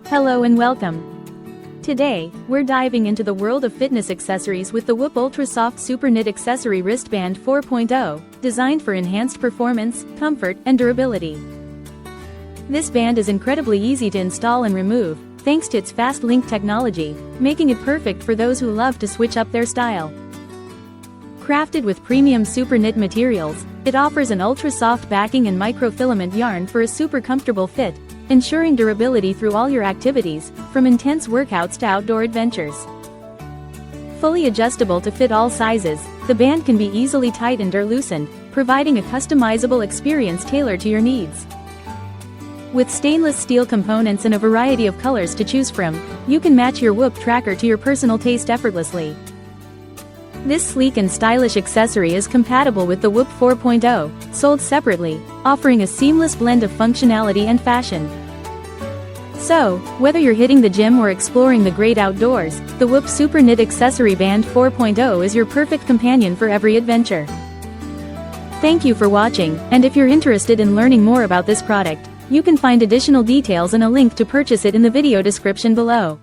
Hello and welcome. Today, we're diving into the world of fitness accessories with the Whoop Ultra Soft SuperKnit Accessory Wristband 4.0, designed for enhanced performance, comfort, and durability. This band is incredibly easy to install and remove, thanks to its fast link technology, making it perfect for those who love to switch up their style. Crafted with premium SuperKnit materials, it offers an ultra-soft backing and microfilament yarn for a super comfortable fit, ensuring durability through all your activities, from intense workouts to outdoor adventures. Fully adjustable to fit all sizes, the band can be easily tightened or loosened, providing a customizable experience tailored to your needs. With stainless steel components and a variety of colors to choose from, you can match your Whoop tracker to your personal taste effortlessly. This sleek and stylish accessory is compatible with the Whoop 4.0, sold separately, offering a seamless blend of functionality and fashion. So, whether you're hitting the gym or exploring the great outdoors, the Whoop SuperKnit Accessory Band 4.0 is your perfect companion for every adventure. Thank you for watching, and if you're interested in learning more about this product, you can find additional details and a link to purchase it in the video description below.